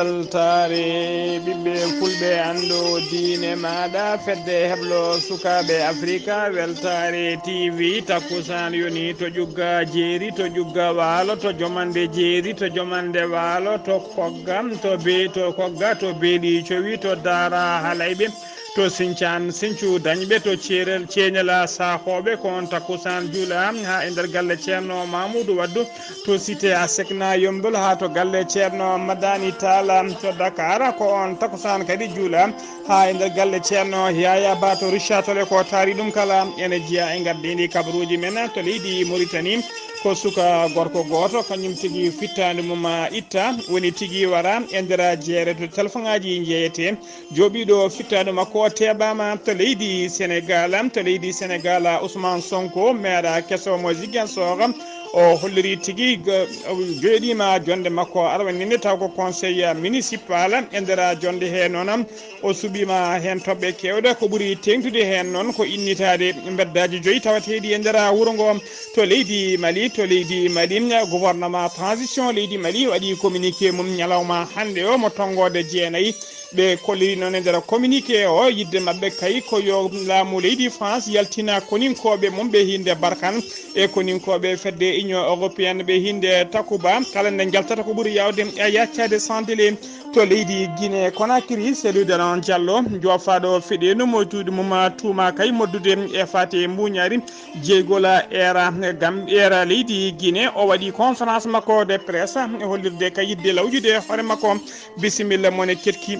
weltaare ɓiɓɓe fulɓe anndo diine maɗa fedde heblo sukaɓe africa weltaare tv takkusan yoni to ƴugga jeeri to ƴugga waalo to jomande jeeri to jomande waalo to koggam to kogga to beeɗi cowi to daara halayɓe to Sinthiane Sinthiou dañɓe to ceeñala sahoɓe kon takkusan juula ha e nder galle ceerno Mamoudou Waddou to cité a sekna yombol ha to galle ceerno Madani Talla to Dakar ko on takkusan kadi juula ha e nder galle ceerno Yaya Ba to Richard Tolle ko taari ɗum kala ene jeeya e gardidi kabaruuji men to leydi Mauritanie ko suka gorko goto kañum tigui fittade mum itta woni tigui wara e nder jeere to téléphone ngaji jeeyete jooɓiɗo fittade makko teɓama to leydi Sénégal Ousmane Sonko maire kesomo Ziguinchor o holliri tigui joɗima jonde makko arwaninde taw ko conseil municipal e nder jonde he noon o suɓima hen toɓɓe kewɗe ko ɓuuri tengtude hen noon ko innitade beddaji joyyi tawateɗi e nder wuuro ngo to leydi Mali gouvernement transition leydi Mali waɗi communiqué mum ñalawma hannde o mo tongode jeenayyi ɓe kolliri noon e nder communiqué o yidde mabɓe kay ko yo laamu leydi France yaltina koninkoɓe mum ɓe hinde barkan e koninkoɓe fedde union européenne ɓe hinde takuba kala nde jaltata ko ɓuuri yawde yaccade Santé to leydi Guinée Conakry Seydou Daron Diallo jofaɗo feɗenu moytude mum tuuma kay moddude e faati mbuñari jeygola era leydi Guinée o waɗi conférence makko de presse e hollirde kay yidde lawjude hoore makko bisimilla mone ketki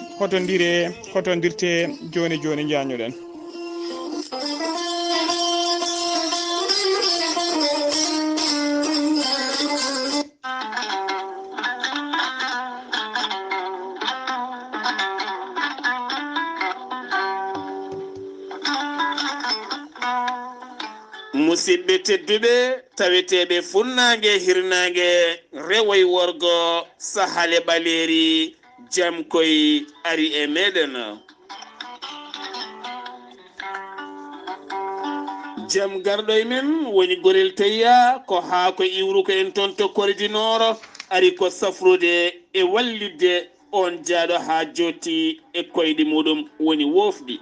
hotondirte joni jañoɗen musidɓe tedduɓe taweteɓe funnague hirnague rewoy worgo sahale ɓaleri jam koye ari e meɗen jam garɗo e men woni gorel tayya ko ha ko iwru ko en toon to koridinoro ari ko safrude e wallidde on jaaɗo ha jotti e koyɗe muɗum woni wofɗi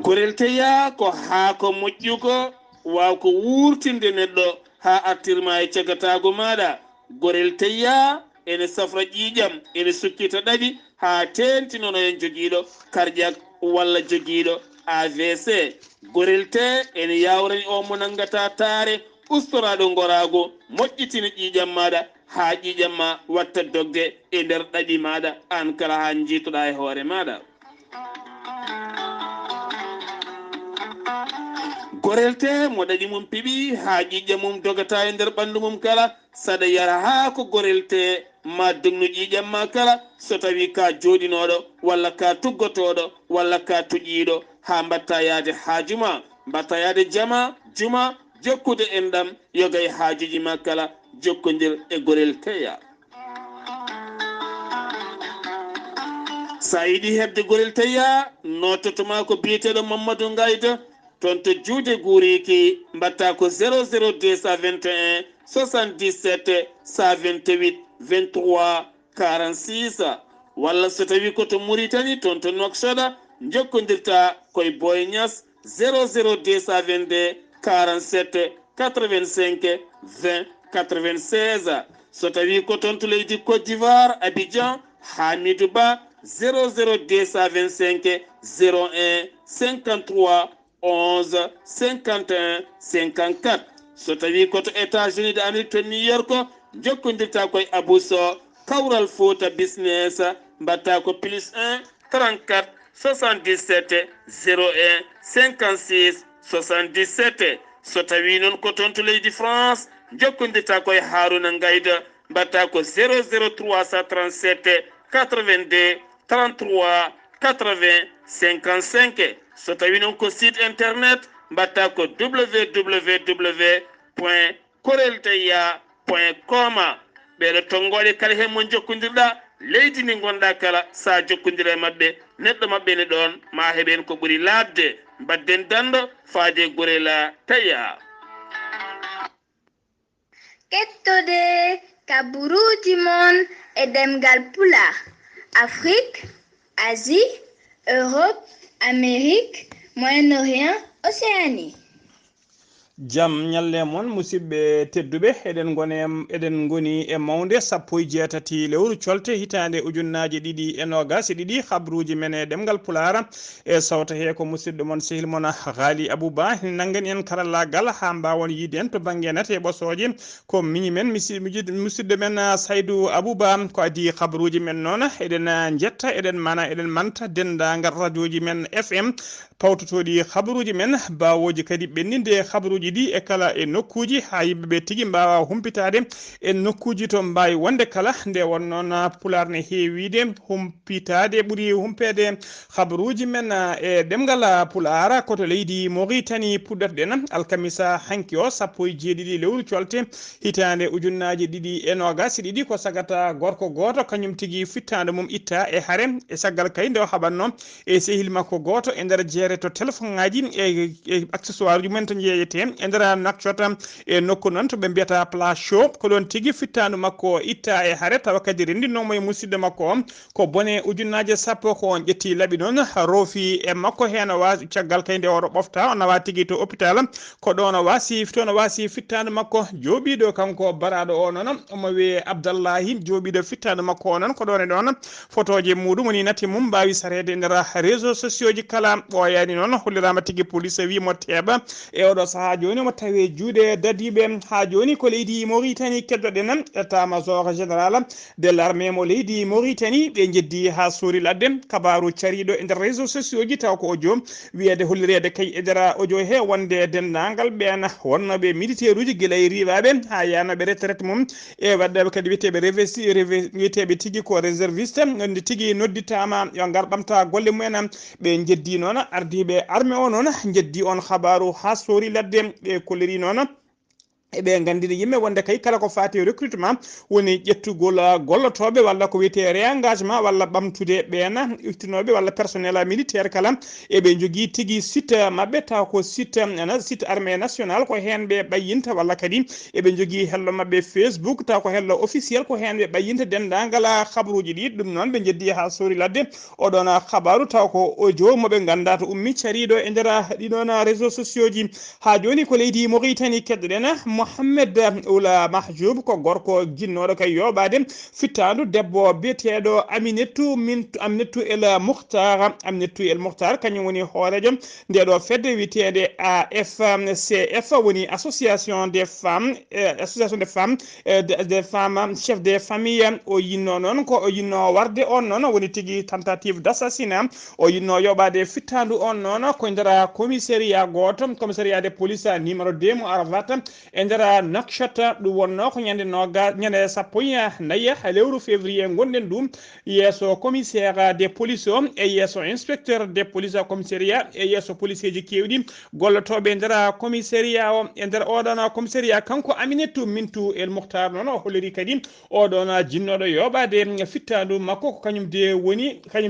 gorel teya ko haako moƴƴugo waw ko wurtinde neɗɗo ha artirma e cagatago maɗa gorel teya ene safra ƴiƴam ene sukkita ɗaɗi ha tentinono en joguiɗo cardiaque walla joguiɗo AVC gorel te ene yawrani o mo nangata taare ustoraɗo gorago moƴƴitina ƴiƴam maɗa ha ƴiƴam ma watta dogde e nder ɗaɗi maɗa an kala ha jiitoɗa e hoore maɗa gorel te mo ɗaɗi mum piɓi ha ƴiƴƴam mum dogata e nder ɓandu mum kala saɗa yara ha ko gorel te ma dognu ƴiƴam ma kala so tawi ka joɗinoɗo walla ka tuggotoɗo walla ka tuƴiɗo ha mbatta yaade haajuma mbatta yaade juma jokkude enɗam yogay haajuji ma kala jokkodir e gorel teya sa yiɗi hebde gorel teya nototoma ko biyeteɗo Mamadou Ngayda toon to juude guuriki mbatta ko 00221 77 128 23 46 walla so tawi koto Mauritanie toon to Nouakchott jokkodirta koye Boy Niass 00222 47 85 20 96 so tawi ko toon to leydi Côte d'Ivoire Abidjan Hamidou Ba 00225 01 53 11 51 54 so tawi koto États-Unis d'Amérique to New York jokkodirta koye Abousso Kawral Fouta business mbatta ko +1 34 77 01 56 77 so tawi noon ko toon to leydi France jokkodirta koye Harouna Ngayda mbatta ko 00337 82 33 80 55 so tawi noon ko site internet mbatta ko www.korelteya.com ɓeɗo tongoɗe kala hen mo jokkodirɗa leydi ndi gonɗa kala sa jokkodira e mabɓe neɗɗo mabɓe ne ɗon ma heɓen ko ɓuuri labde mbadden dando faade gorela taya kettode kabaruuji mon e ɗemngal pulaar. Afrique, Asie, Europe, Amérique, Moyen-Orient, Océanie. Jam ñalle mon musidɓe tedduɓe eɗen goni e mawnde 17 lewru colte hitande ujunnaje 2020 habruji men e ɗemgal pulara e sawta he ko musidɗo mon sehil mon Ghalii Abuu Bah nangen en karallagal ha mbawon yiide en to banggue nate ɓosoje ko miñi men musidɗo men Saydou Abou Bah ko adi habruji men noon eɗen jetta eɗen mana eɗen manta dendagal radio ji men FM pawtotoɗi habruji men bawoji kadi ɓenninde habruji ɗi e kala e nokkuji ha yimɓeɓe tigui mbawa humpitade e nokkuji to mbawi wonde kala nde won noon pular ne heewide humpitade ɓuuri humpede habruji men e ɗemgal pulara koto leydi Mauritanie puɗɗotoɗen alkamisa hanki o 17 lewru colte hitande ujunnaji 2020 ko sagata gorko goto kañum tigui fittande mum itta e haare e saggal kay nde o haɓanno e sehil makko goto e nder jeere to téléphone ngaji e accessoire ji men to jeeyete e nder nakcota e nokku noon to ɓe mbiyata place show ko ɗon tigui fittandu makko itta e haare tawa kadi rendinomo e musidɗo makko o ko bone ujunnaje 10 ko on ƴetti laaɓi noon roofi e makko hen wasi caggal kayde oɗo ɓofta o nawa tigui to hôpital ko ɗon wasi fittandu makko jooɓiɗo kanko baraɗo o noon omo wiye Abdallahi jooɓiɗo fittandu makko o noon ko ɗon e ɗon photoje muɗum woni natti mum mbawi sarede e nder réseaux sociaux ji kala ɓoyani noon hollirama tigui police wimo teeɓa e oɗo saaha joni mo tawi juuɗe dadiɓe ha joni ko leydi Mauritanie keddoɗen état major général de l'armée mo leydi Mauritanie ɓe jeddi ha suuri ladde kabaru cariɗo e nder réseaux sociaux ji taw ko audio wiyede hollirede kay e nder audio he wonde dendagal ɓen wonnoɓe militaire uji guila e riwaɓe ha yanoɓe retraite mum e wadɗaɓe kadi wiyeteɓe tigui ko réserviste nde tigui nodditama yo ngar ɓamta golle mumen ɓe jeddi noon ardiɓe armée o noon jeddi on habaru ha soori ladde ɓe kolliri noon eɓe gandini yimɓe wonde kay kala ko fati recrutement woni ƴettugol gollotoɓe walla ko wiyete réengagement walla ɓamtude ɓen ittinoɓe walla personnel militaire kala eɓe jogui tigui site mabɓe taw ko site armée nationale ko hen ɓe ɓayyinta walla kadi eɓe jogui hello mabɓe Facebook taw ko hello officiel ko hen ɓe ɓayyinta dendagal habaruji ɗi ɗum noon ɓe jeddi ha soori ladde oɗon habaru taw ko audio moɓe ganda to ummi cariɗo e nder ɗiɗon réseaux sociaux ji ha joni ko leydi Mauritanie keddoɗen Mohamed Oula Mahjoub ko gorko jinnoɗo kay yoɓade fittandu debbo biyeteɗo Aminatu El Mukhtar kañum woni hoorejo ndeɗo fedde witede AFCF woni association des femmes chef des familles o yinno noon ko o yinno warde on noon woni tigui tentative d'assassinat o yinno yoɓade fittandu on noon ko nder commissariat goto commissariat de police numéro 2 mo Arafat e nder nakshata ɗum wonno ko ñande 14 lewru février gonɗen ɗum yeeso commissaire des police o e yeeso inspecteur des police commissariat e yeeso policier ji kewɗi gollotoɓe e nder commissariat o e nder oɗon commissariat kanko Aminatu Mintu El Mukhtar noon o holliri kadi oɗon jinnoɗo yoɓade fittandu makko ko kañum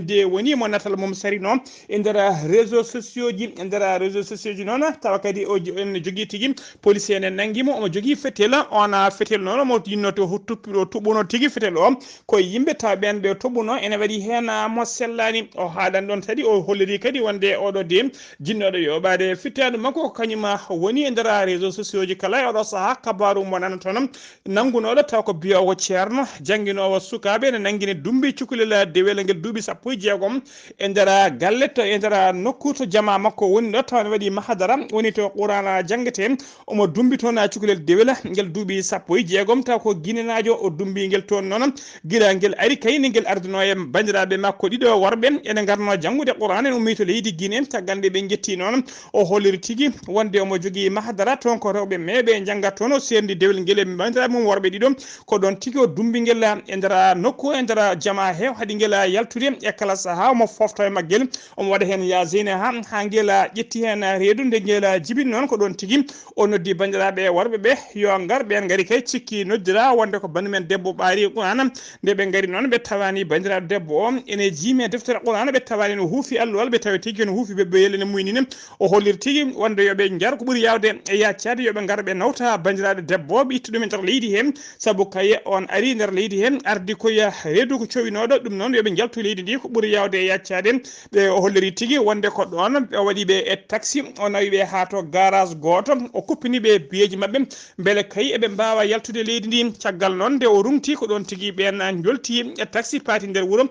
de woni mo natal mum sarino e nder réseaux sociaux ji noon tawa kadi o en jogui tigui policier ne nanguimo omo jogui fetel on fetel noon mo yinnoto tuɓuno tigui fetel o ko yimɓe taw ɓen ɓe toɓuno ene waɗi hen mo sellani o haaɗan ɗon kadi o holliri kadi wonde oɗo de jinnoɗo yoɓade fittade makko ko kañum woni e nder réseaux sociaux ji kala e oɗo saaha kabaru mo nana toon nangunoɗo taw ko biyowo ceerno jangguinowo sukaɓe ne nanguine dumbi cukalel Dewle ngel duuɓi 16 e nder galle to e nder nokku to jama makko woni ɗo taw ne waɗi mahadara woni to qurana jangguete omo dumbi toon cukalel Dewle ngel duuɓi 16 taw ko guinenajo o dumbi ngel toon noon guila ngel ari kayni ngel ardino e bandiraɓe makko ɗiɗo worɓe ene garno janggude qur'an en ummi to leydi Guinée caggal nde ɓe jetti noon o holliri tigui wonde omo jogui mahadara toon ko rewɓe meeɓe janggat toon o serdi Dewle ngel e bandiraɓe mum worɓe ɗiɗo ko ɗon tigui o dumbi ngel e nder nokku e nder jama he haɗi ngel yaltude e kala saaha omo fofta e maggel omo waɗa hen yasine ha ngel ƴetti hen reedu nde ngel jibini noon ko ɗon tigui o noddi bandiraɓe worɓe ɓe yo ngar ɓen ngari kay cikki noddira wonde ko bani men debbo ɓaari qur'ana nde ɓe ngari noon ɓe tawani bandiraɗo debbo o ene jiimi deftere qur'ana ɓe tawani no huufi alluwal ɓe tawi tigui no huufi ɓe ɓeyele ne muynine o hollir tigui wonde yoɓe jar ko ɓuuri yawde e yaccade yoɓe ngar ɓe nawta bandiraɗo debbo ɓe itta ɗum e nder leydi hen saabu kaye on ari nder leydi hen ardi koye reedu ko cowinoɗo ɗum noon yoɓe jaltu leydi ndi ko ɓuuri yawde e yaccade ɓe o holliri tigui wonde ko ɗon o waɗi ɓe e taxi o nawi ɓe ha to garage goto o kuppini ɓe biyeji mabɓe beele kayi eɓe mbawa yaltude leydi ndi caggal noon nde o rumti ko ɗon tigui ɓen jolti e taxi paati nder wuuro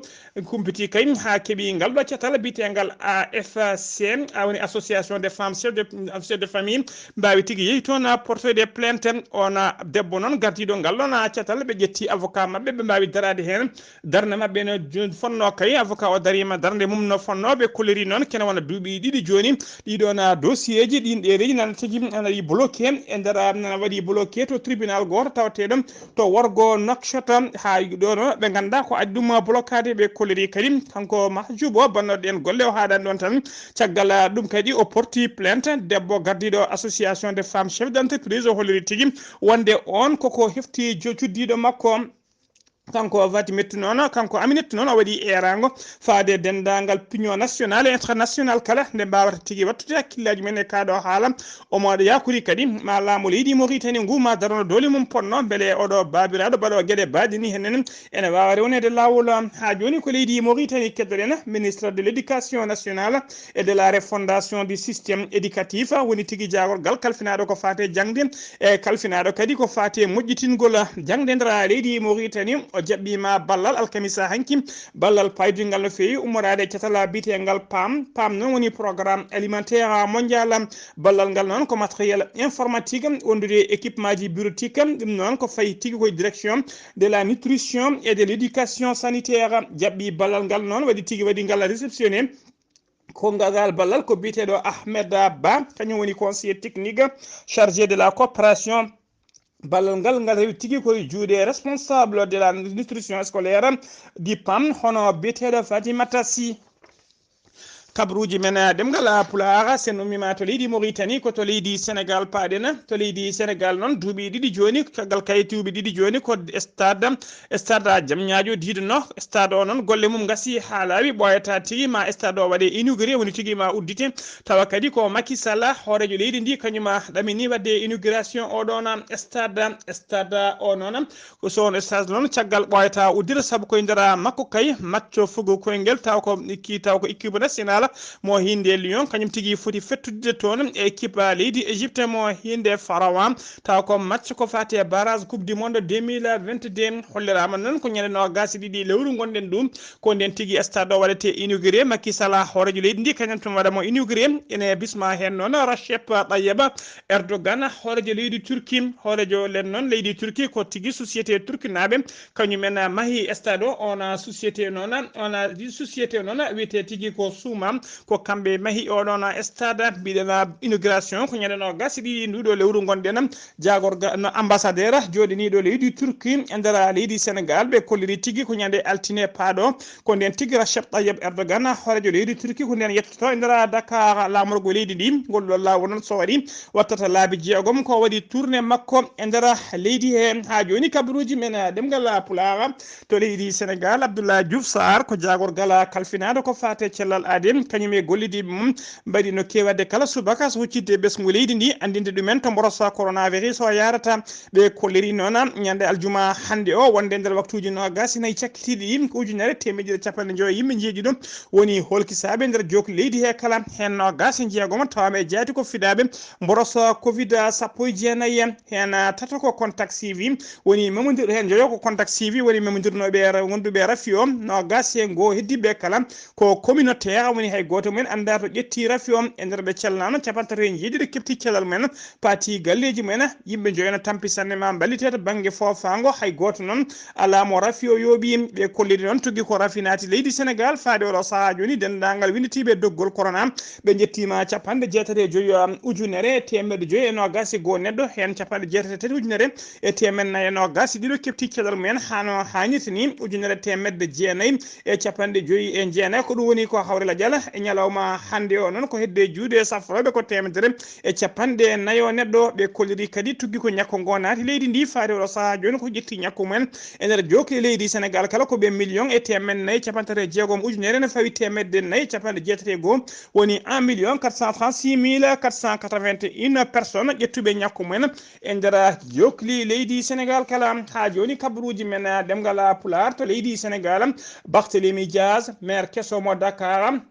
kumpiti kay ha keeɓi ngal ɗo cetal bitegal AFC woni association des femmes chef de famille mbawi tigui yeehi toon portoyde des plaintes on debbo noon gardiɗo ngal ɗon cetal ɓe ƴetti avocat mabɓe ɓe mbawi darade hen darde mabɓe no fonno kay avocat o darima darde mum no fonno ɓe kolleri noon kene wona duuɓi ɗiɗi joni ɗiɗon dossier ji ɗin ɗereji nana tigui ana waɗi bloqué e nder waɗi bloqué to tribunal goto tawateɗo to worgo nokshota ha ɗo no ɓe ganduɗa ko addi ɗum blocade ɓe kolleri kadi kanko mahjoubo bannoɗo en golle o haɗani ɗon tan caggal ɗum kadi o porti plainte debbo gardiɗo association des femmes chef d' entreprise o holliri tigui wonde on koko hefti cuddiɗo makko kanko Faati metti noon kanko Aminata noon o waɗi erago faade dendagal pignon national et international kala nde mbawata tigui wattude hakkillaji men e kaɗo haala omo yakori kadi ma laamu leydi Mauritanie ngu ma darano doole mum ponno beele oɗo babiraɗo mbaɗo gueɗe baɗi ni henen ene wawa rewnede lawol ha joni ko leydi Mauritanie keddoɗen ministre de l' éducation nationale et de la refondation du système éducatif woni tigui jagorgal kalfinaɗo ko fate jangde e kalfinaɗo kadi ko fate moƴƴitingol jangde nder leydi Mauritanie o jaɓɓima ballal alkamisa hanki ballal paydingal no fewi ummorade catala bitegal PAM noon woni programme alimentaire mondial ballal ngal noon ko matériel informatique wondude équipement ji bureautique ɗum noon ko fayi tigui koye direction de la nutrition et de l' éducation sanitaire jaɓɓi ballal ngal noon waɗi tigui waɗi ngal réceptionné ko ngal ballal ko biteɗo Ahmed Ba kañum woni conseiller technique chargé de la coopération ballal ngal rewi tigui koye juuɗe responsable de la nutrition scolaire du PAM hono biyeteɗo Fatimata Sy kabaruuji men ɗemngal pulaar sen ummima to leydi Mauritanie ko to leydi Sénégal paaɗen to leydi Sénégal noon duuɓi ɗiɗi joni caggal kayituɓe ɗiɗi joni ko stade Diamniadio diiduno stade o noon golle mum gasi ha laawi ɓoyata tigui ma stade o waɗe inauguré woni tigui ma uddite tawa kadi ko Macky Sall hoorejo leydi ndi kañuma ɗamini wadde inauguration oɗon stade o noon ko son stade noon caggal ɓoyata uddira saabu koye nder makko kay macco fugo koyngel taw ko équipe national mo hinde Lyon kañum tigui foti fettude toon équipe leydi Égypte mo hinde Pharaon taw ko match ko fati e barrage coupe du monde 2022 hollirama noon ko ñande no gasi ɗiɗi lewru gonɗen ɗum ko nden tigui stade o waɗete inauguré Macky Sall hoorejo leydi ndi kañum tum waɗamo inauguré ene bisma hen noon Recep Tayyip Erdogan hoorejo leydi Turquie hoorejo len noon leydi Turquie ko tigui société turque naɓe kañumen maahi stade o on société noon wiyete tigui ko suuma ko kamɓe maahi oɗon stade mbiɗen inauguration ko ñande gasi ɗiɗi nduɗo lewru gonɗen jagorga no ambassadeur joɗiniɗo leydi Turquie e nder leydi Sénégal ɓe kolliri tigui ko ñande altine paaɗo ko nden tigui Recep Tayyip Erdogan hoorejo leydi Turquie ko nden yettoto e nder Dakar lamorgo leydi ndi ngol ɗo lawol noon so waɗi wattata laabi jeegom ko waɗi tourné makko e nder leydi he ha joni kabaruji men ɗemgal pulaar to leydi Sénégal Abdoulaye Diouf Sarr ko jagorgal kalfinaɗo ko fate Cellal adem kañum e gollidiɓe mum mbaɗi no kewade kala subaka so huccidde ɓesgu leydi ndi andinde ɗumen to mborosa coronavirus o yarata ɓe kolliri noon ñande aljuma hannde o wonde nder waktuji no gasinayi cakkitiɗi ɗi ko ujunere temedere capanɗe joyi yimɓe jeeɗi ɗum woni holkisaɓe nder jokku leydi he kala hen no gasi jeegom tawama e jaati ko fiɗaɓe mborosa covid 19 hen tata ko contact suivi woni memodir hen joyo ko contact suivi woni memodirnoɓe wonduɓe rafi o no gasi e go heddiɓe kala ko communautaire woni hay goto men anda to ƴetti rafi o e nder ɓe cellano capantati en jeeɗiɗo kefti cellal men paati galleji men yimɓe joyona tampi sanne ma ballite to banggue fofango hay goto noon alamo rafi o yooɓi ɓe kolliri noon togui ko rafi naati leydi Sénégal faade oɗo saaha joni dendagal winditiɓe doggol corona ɓe jettima capanɗe jeetati e joyi ujunere temedde joyi e nogas e goho neɗɗo hen capanɗe jeetati tati ujunere e temedde nayyi e nogas ɗiɗo kefti cellal mumen hano hannirta ni ujunere temedde jeenayyi e capanɗe joyi e jeenayyi ko ɗum woni ko hawre ladial e ñalawma hannde o noon ko hedde juuɗe safroɓe ko temedere e capanɗe nayo neɗɗo ɓe kolliri kadi tuggi ko ñakko ngo naati leydi ndi faade oɗo saaha joni ko ƴetti ñakku mumen e nder jokli leydi Sénégal kala ko ɓe million e temen nayyi capantati jeegom ujunere ne fawi temedde nayyi capanɗe jeetati e goho woni 1 436 481 personnes ƴettuɓe ñakku mumen e nder jokli leydi Sénégal kala ha joni kabaruuji men ɗemngal pulaar to leydi Sénégal Barthélémy Dias maire kesomo Dakar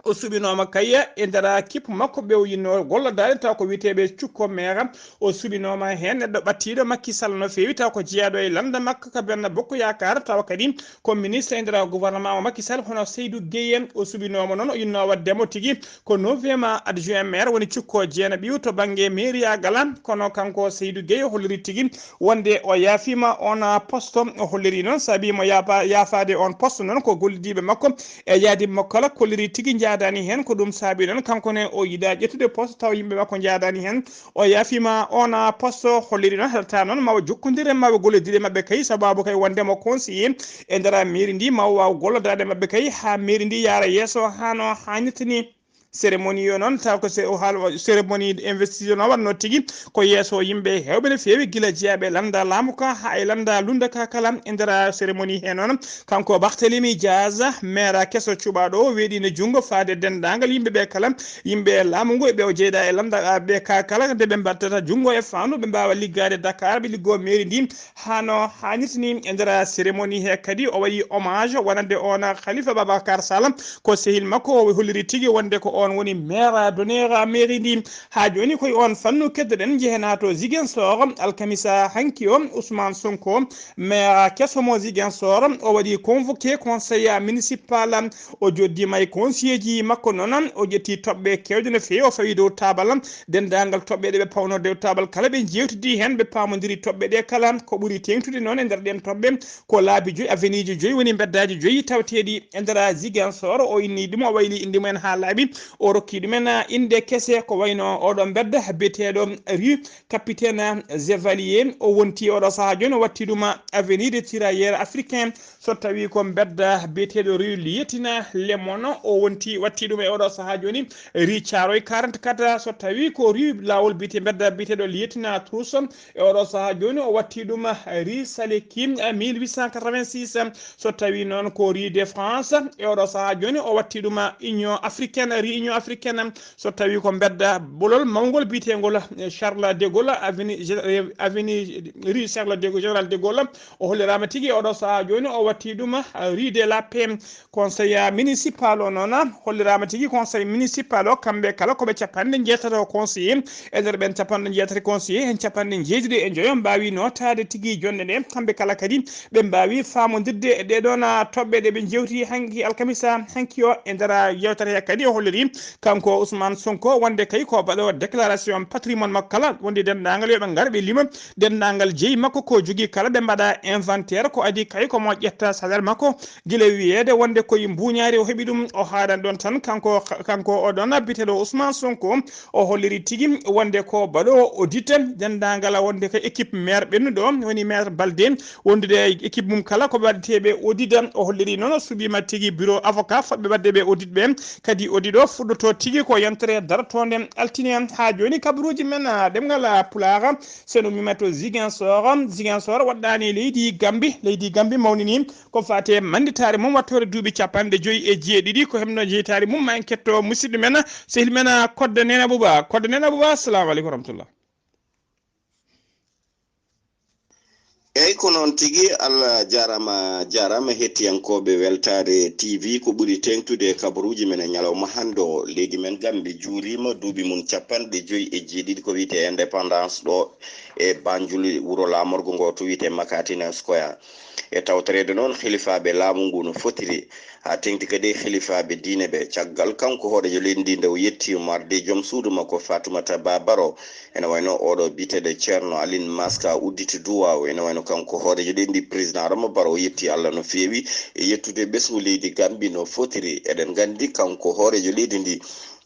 o suɓinoma kayya e nder kippu makko ɓe o yinno gollodade taw ko witeɓe cukko maire o suɓinoma hen neɗɗo ɓattiɗo Macky Sall no fewi taw ko jeeyaɗo e landa makko ko Benno Bokk Yakar taw kadi ko ministre e nder gouvernement o Macky Sall hono Seydou Gueye o suɓinoma noon o yinno waddemo tigui ko 9e adjoint maire woni cukko jeena ɓiw to banggue mairiyagal kono kanko Seydou Gueye o holliri tigui wonde o yaafima on poste o holliri noon saabi mo yaafade on poste noon ko gollidiɓe makko e yaadimmo kala kolliri tigui jaadani hen ko ɗum saabi noon kankone o yiɗa ƴettude poste taw yimɓe makko jaadani hen o yaafima on poste holliri noon heɗata noon mawa jokkodire mawa gollodire mabɓe kay sababu kay wondemo conseiller e nder mairie ndi mawa waw gollodade mabɓe kay ha mairie ndi yaara yesso hano hannirtini cérémonie yo noon taw ko cérémonie investition o watno tigui ko yesso yimɓe hewɓe no fewi guila jeeyaɓe landa laamu ka ha e landa lunda ka kala e nder cérémonie he noon kanko Barthélémy Dias maire kesso cuɓaɗo weeɗino junggo faade dendagal yimɓeɓe kala yimɓe laamu ngu ɓe o jeyɗa e landa ɓe ka kala nde ɓe mbattata junggo e fandu ɓe mbawa liggade Dakar ɓe liggo mairie ndi hano hannirtini e nder cérémonie he kadi o waɗi hommage wonande on Khalifa Babacar Sall ko sehil makko o holliri tigui wonde ko on woni maire d'honneur mairie ndi ha joni koye on fannu keddoɗen jeehena to Ziguinchor alkamisa hanki o Ousmane Sonko maire kesomo Ziguinchor o waɗi convoqué conseil municipal o joddima e conseiller ji makko noon o ƴetti toɓɓe kewɗe no fewi o fawi dow tabal dendagal toɓɓe ɗe ɓe pawno dow tabal kala ɓe jewtidi hen ɓe pamodiri toɓɓe ɗe kala ko ɓuuri tengtude noon e nder ɗen toɓɓe ko laabi 5 avenue ji 5 woni beddaji 5 tawteɗi e nder Ziguinchor o inni ɗum o wayli inde mumen ha laaɓi o rokki ɗumen inde kese ko wayno oɗo bedda biyeteɗo rue capitaine Zevalier o wonti oɗo saaha joni o watti ɗum avenue des tirailleurs africain so tawi ko bedda biyeteɗo rue Lieutenant Lemon o wonti watti ɗum e oɗo saaha joni rue Thiaroye 44 so tawi ko rue lawol biyete bedda biyeteɗo Lieutenant Tous e oɗo saaha joni o watti ɗum rue Salekim 1886 so tawi noon ko rue de France e oɗo saaha joni o watti ɗum Union africaine rue Union africaine so tawi ko bedda bolol mawgol biyetegol Charles de Gaulle avenue rue Charles de Gaulle général de Gaulle o hollirama tigui oɗo saaha joni o watti ɗum rue de la Paix conseil municipal o noon hollirama tigui conseil municipal o kamɓe kala koɓe capanɗe jeetato conseiller e nder ɓen capanɗe jeetati conseiller hen capanɗe jeeɗiɗi e joyo mbawi notade tigui jonɗe ɗe kamɓe kala kadi ɓe mbawi famodirde e ɗeɗon toɓɓe ɗe ɓe jewti hanki alkamisa hanki o e nder yewtere he kadi o holliri kanko Ousmane Sonko wonde kay ko baɗo déclaration patrimoine makko kala wonde dendagal yoɓe gar ɓe lima dendagal jeeyi makko ko jogui kala ɓe mbaɗa inventaire ko adi kay komo ƴetta salaire makko guila wiyede wonde koye mbuñari o heeɓi ɗum o haaɗan ɗon tan kanko oɗon biteɗo Ousmane Sonko o holliri tigui wonde ko baɗo audit dendagal wonde ko équipe maire ɓennuɗo woni maire Balde wondude équipe mum kala ko waddeteɓe audit o holliri noon suɓima tigui bureau avocat fodɓe waddeɓe audit ɓe kadi audit o fuɗɗoto tigui ko yontere daratode altine ha joni kabaruuji men ɗemngal pulaar seno mimato Ziguinchor waɗɗani leydi Gambi mawnini ko fate manditare mum wattore duuɓi 57 ko hemno jeytari mum ma en ketto musidɗo men sehil men Ghalii Abuu Bah assalamu aleykum warahmatullah. eyyi ko noon tigui Allah jarama hettiyankoɓe Weltaare TV ko ɓuuri tengtude kabaruuji men e ñalawma hande o leydi men Gambi juurima duuɓi mum 57 ko wiyete indépendance ɗo e Banjul wuuro lamorgo ngo to wiyete Makatina Square e tawtorede noon khalifaɓe laamu ngu no fotiri ha tengti kadi khalifaɓe diine ɓe caggal kanko hoɗojo leydi ndi nde o yetti marde joom suudu makko Fatoumata Babaro ene wayno oɗo biteɗo ceerno Aline Maska udditi duwaw ene wayno kanko hoɗojo leydi ndi président Adama Barrow o yetti Allah no feewi e yettude ɓesgu leydi Gambi no fotiri eɗen gandi kanko hoɗojo leydi ndi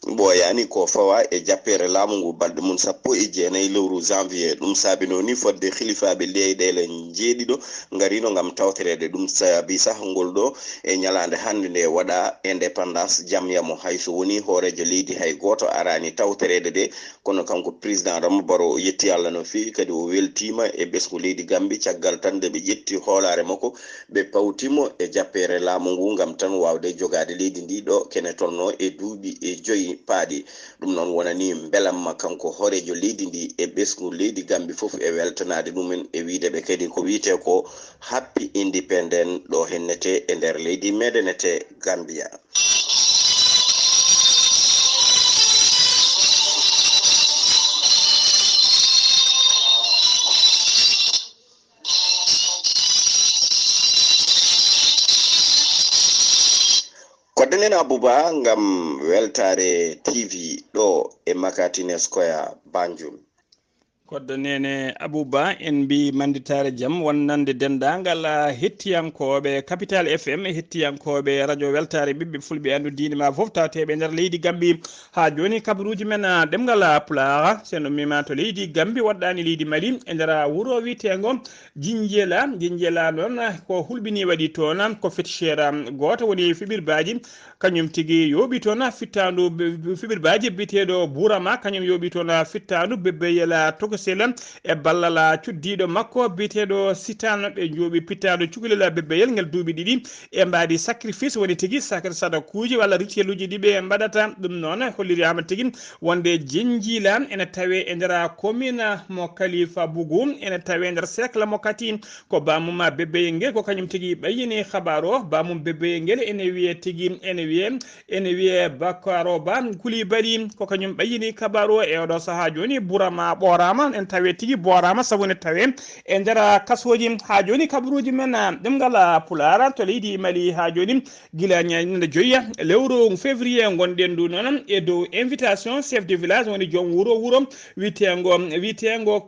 boyani ko fawa e jappere laamu ngu balɗe mum 19 lewru janvier ɗum saabino ni fodde khalifaɓe leyɗele jeeɗiɗo garino ngam tawterede ɗum saabi sah ngol ɗo e ñalande hannde nde waɗa indépendance jamyamo hayso woni hoorejo leydi hay goto arani tawterede de kono kanko président Adama Barrow yetti Allah no fewi kadi o weltima e ɓesgu leydi Gambie caggal tan nde ɓe ƴetti hoolare makko ɓe pawtimo e jappere laamu ngu ngam tan wawde jogade leydi ndi ɗo kene tonno e duuɓi e joyi paadi ɗum noon wonani belamma kanko horejo leydi ndi e ɓesgu leydi Gambie fof e weltanade ɗumen e wideɓe kadi ko wiite ko happy independent ɗo hennete e nder leydi meɗenete Gambia. Koddenen Abou Bah ngam Weltaare TV ɗo e Makatine Square Banjul. koddanene Abou Bah en mbi manditare jaam wonnande dendagal hettiyankoɓe Capital FM hettiyankoɓe radio Weltare ɓiɓɓe fulɓe andu diine ma foof tawateɓe nder leydi Gambie ha joni kabaruuji men ɗemngal pulaar sen mima to leydi Gambie waɗɗani leydi Mali e nder wuuro witego jinjela noon ko hulɓini waɗi toon ko fétichére goto woni fiɓirbaji kañum tigui yooɓi toon fittandu fiɓirbaji biteɗo Bourama kañum yooɓi toon fittandu bebbeyela Cellal e ballal cuddiɗo makko biteɗo sitano ɓe jooɓi pittado cukalel bebbeyel ngel duuɓi ɗiɗi e mbaɗi sacrifice woni tigui sadakuji walla rituel uji ɗi ɓe mbaɗata ɗum noon holliri hama tigui wonde jenjila ene tawe e nder commune mo Khalifa Bougou ene tawe nder cercle mo kati ko bamum bebbeyel ngel ko kañum tigui ɓayyini habaru o bamum bebbeyel ngel ene wiye tigui ene wiye Bakaro Ba Coulibaly ko kañum ɓayyini kabaru o e oɗo saaha joni Bourama ɓorama en tawe tigui borama sabu ne tawe e nder kasoji ha joni kabaruuji men ɗemngal pulaar to leydi Mali ha joni gila ñande joyya lewru février gonɗen ndu noon e dow invitation chef de village woni joom wuro witego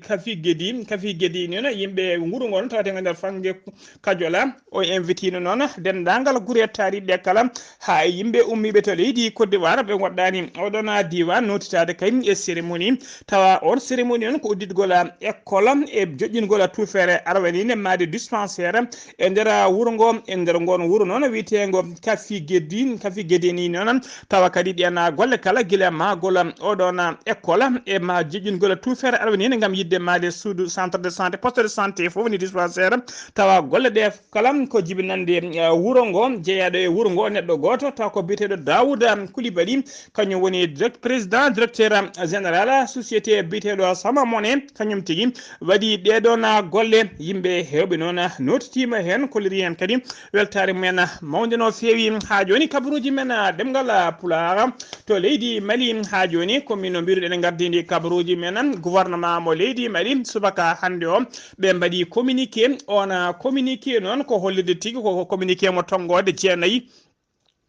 kafi guedi noon yimɓe wuuro ngo noon tawate nder fangue Kadiola o invitino noon dendagal guure tariɗe kala ha yimɓe ummiɓe to leydi Côte d'Ivoire ɓe goɗɗani oɗon diwan notitade kay e cérémonie tawa on cérémonie on ko udditgol école e joƴƴingol tufere arwanine made dispensaire e nder wuuro ngo e nder ngon wuuro noon witego kafi guedi ni noon tawa kadi ɗen golle kala guila magol oɗon école e ma joƴƴingol tufere arwanine gam yidde made suudu centre de santé poste de santé fof woni dispensaire tawa golle ɗe kala ko jibinande wuuro ngo jeeyaɗo e wuuro ngo neɗɗo goto taw ko biteɗo Daouda Coulibaly kañum woni président directeur général société biteɗo Sama Mone kañum tigui waɗi ɗeɗon golle yimɓe hewɓe noon notitima hen kolliri hen kadi weltare men mawde no fewi ha joni kabaruuji men ɗemngal pulaar to leydi Mali ha joni komin no mbiruɗen gardidi kabaruuji men gouvernement mo leydi Mali subaka hannde o ɓe mbaɗi communiqué on communiqué noon ko hollirde tigui koko communiqué mo tonggode jeenayyi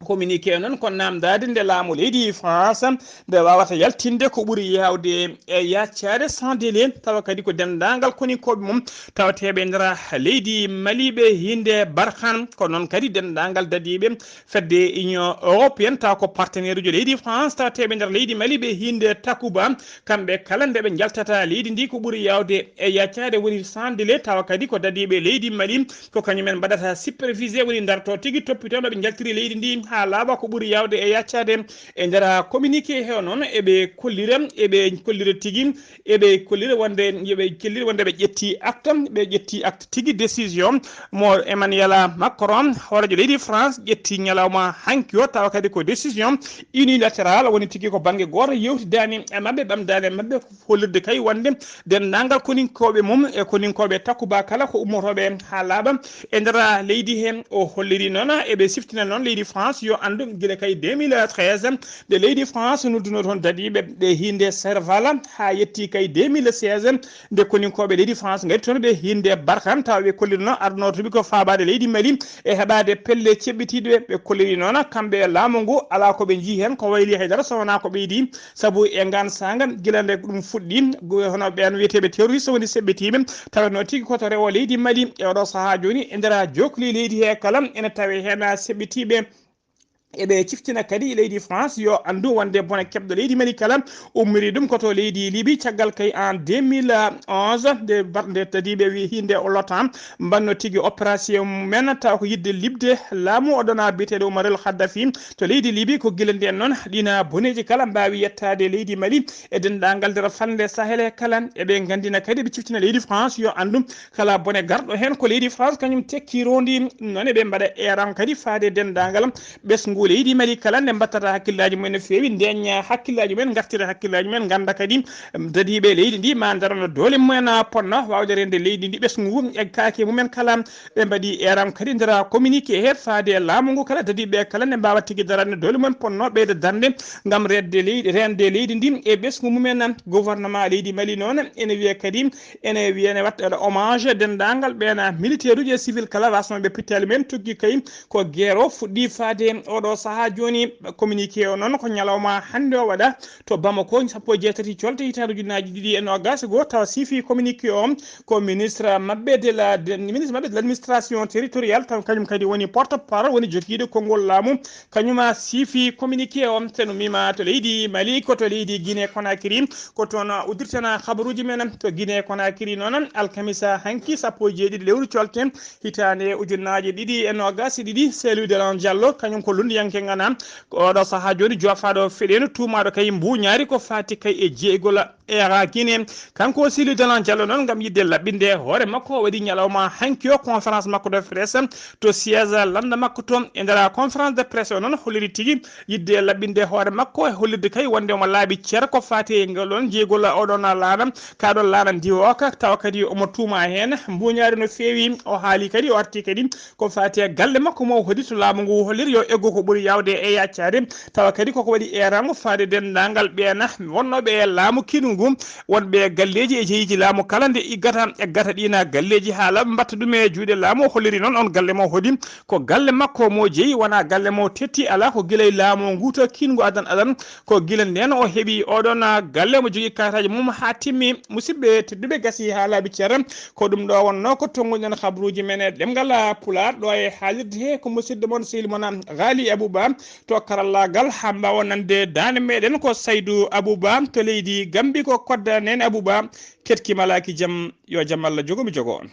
communiqué noon ko namdade nde laamu leydi France nde wawata yaltinde ko ɓuuri yawde e yaccade sans délai tawa kadi ko dendagal koni koɓe mum tawateɓe nder leydi Mali ɓe hinde barkan ko noon kadi dendagal dadiɓe fedde union européenne tawa ko partenaire uji leydi France tawateɓe nder leydi Mali ɓe hinde Takuba kamɓe kala nde ɓe jaltata leydi ndi ko ɓuuri yawde e yaccade woni sans délai tawa kadi ko dadiɓe leydi Mali ko kañumen mbaɗata supervisé woni darto tigui toppitoɗo ɓe jaltiri leydi ndi ha laaɓa ko ɓuuri yawde e yaccade e nder communiqué he noon eɓe kollira tigui eɓe kollira wonde ɓe ƴetti acte tigui décision mo Emmanuel Macron horejo leydi France ƴetti ñalawma hanki o tawa kadi ko décision unilatéral woni tigui ko banggue goto yewtidani e mabɓe ɓamdani e mabɓe hollirde kay wonde dendagal koninkoɓe mum e koninkoɓe Takuba kala ko ummotoɓe ha laaɓa e nder leydi he o holliri noon eɓe siftina noon leydi France yo andu guila kay 2013 de leydi France nodduno toon dadiɓe ɓe hinde Serval ha yetti kay 2016 nde koninkoɓe leydi France gari toon ɓe hinde Barkhane tawa ɓe kolliri noon arno toɓi ko fabade leydi Mali e heɓade pelle ceɓɓitiɗe ɓe kolliri noon kamɓe laamu ngu ala koɓe jii hen ko wayli haydara sowona ko ɓeydi saabu e ngan saga guila nde ɗum fuɗɗi hono ɓen wiyeteɓe terroriste woni seɓɓetiɓe tawatno tigui koto rewo leydi Mali e oɗo saaha joni e nder jokli leydi he kala ene tawe hen seɓɓitiɓe eɓe ciftina kadi leydi France yo andu wonde bone keɓɗo leydi Mali kala ummiri ɗum koto leydi Libi caggal kay en 2011 nde tadiɓe wi hinde o lotan mbanno tigui opération men taw ko yidde libde laamu oɗona biteɗo Oumar el Khaddafi to leydi Libi ko guila nden noon ɗina boneji kala mbawi yettade leydi Mali e dendagal nder fande Sahel kala eɓe gandina kadi ɓe ciftina leydi France yo andu kala bone garɗo hen ko leydi France kañum tekki rondi noon eɓe mbaɗa eran kadi faade dendagal ɓesgu leydi Mali kala nde mbattata hakkillaji mumen no fewi ndeña hakkillaji mumen gartira hakkillaji mumen ganda kadi dadiɓe leydi ndi ma darano doole mumen ponno wawde rende leydi ndi ɓesgu e kaake mumen kala ɓe mbaɗi eram kadi ndera communiqué he faade laamu ngu kala dadiɓe kala ne mbawa tigui darande doole mumen ponno ɓeyde darde gam rende leydi ndi e ɓesgu mumen gouvernement leydi Mali noon ene wiya kadi ene wiya ne watta hommage dendagal ɓena militaire uji e civil kala wasnoɓe pittali men tugui kay ko guerre o fuɗɗi faade oɗo saaha joni communiqué o noon ko ñalawma hannde o waɗa to Bamako 17 colte hitande ujunaji ɗiɗi e nogas go tawa siifi communiqué o ko ministre mabɓe de l'administration territoriale taw kañum kadi woni porte parole woni joguiɗo konngol laamu kañuma siifi communiqué o teno mima to leydi Mali ko to leydi Guinée Conakry ko toon uddirtana habaruji men to Guinée Conakry noon alkamisa hanki 17 lewru colte hitande ujunaji ɗiɗi e nogas ɗiɗi Cellal de Diallo kañum ko lundiyanke ngana oɗo saaha joni jofaɗo feɗeno tumaɗo kay mbuñaari ko fati kay e jeegol era Guinée kanko Cellal de Diallo noon gam yidde laɓɓinde hoore makko waɗi ñalawma hanki o conférence makko de presse to siège landa makko to e nder conférence de presse o noon holliri tigui yidde laɓɓinde hoore makko e hollirde kay wonde omo laaɓi ceer ko fati e ngol ɗon jeegol oɗon laana kaɗon laana ndiwoka tawa kadi omo tuuma hen mbuñaari no fewi o haali kadi o arti kadi ko fati e galle makko mo hoɗi to laamu ngu hollir yo eggo ko ɓuuri yawde e yaccade tawa kadi koko waɗi eramu faade dendagal ɓeena wonnoɓe e laamu kinu ngu wonɓe galleji e jeyiji laamu kala nde iggata eggata ɗina galleji ha laaɓe mbatta ɗum e juuɗe laamu holliri noon on galle mo hoɗi ko galle makko mo jeeyi wona galle mo tetti ala ko guila e laamu ngu to kingu adan ko guila nden o heeɓi oɗon galle mo jogui kataji mum ha timmi musidɓe tedduɓe gasi ha laaɓi ceera ko ɗum ɗo wonno ko tonguɗen habaruji men e ɗemgal pulaar ɗo e haalirde he ko musidɗo moon sehil moon Ghalii Abuu Bah to karallagal ha mbawa nande dande meɗen ko Saydou Abou Bah to leydi Gambi ko kodda nene Abou Bah ketkimalaki jaam yo jaam Allah jogo mi jogo on.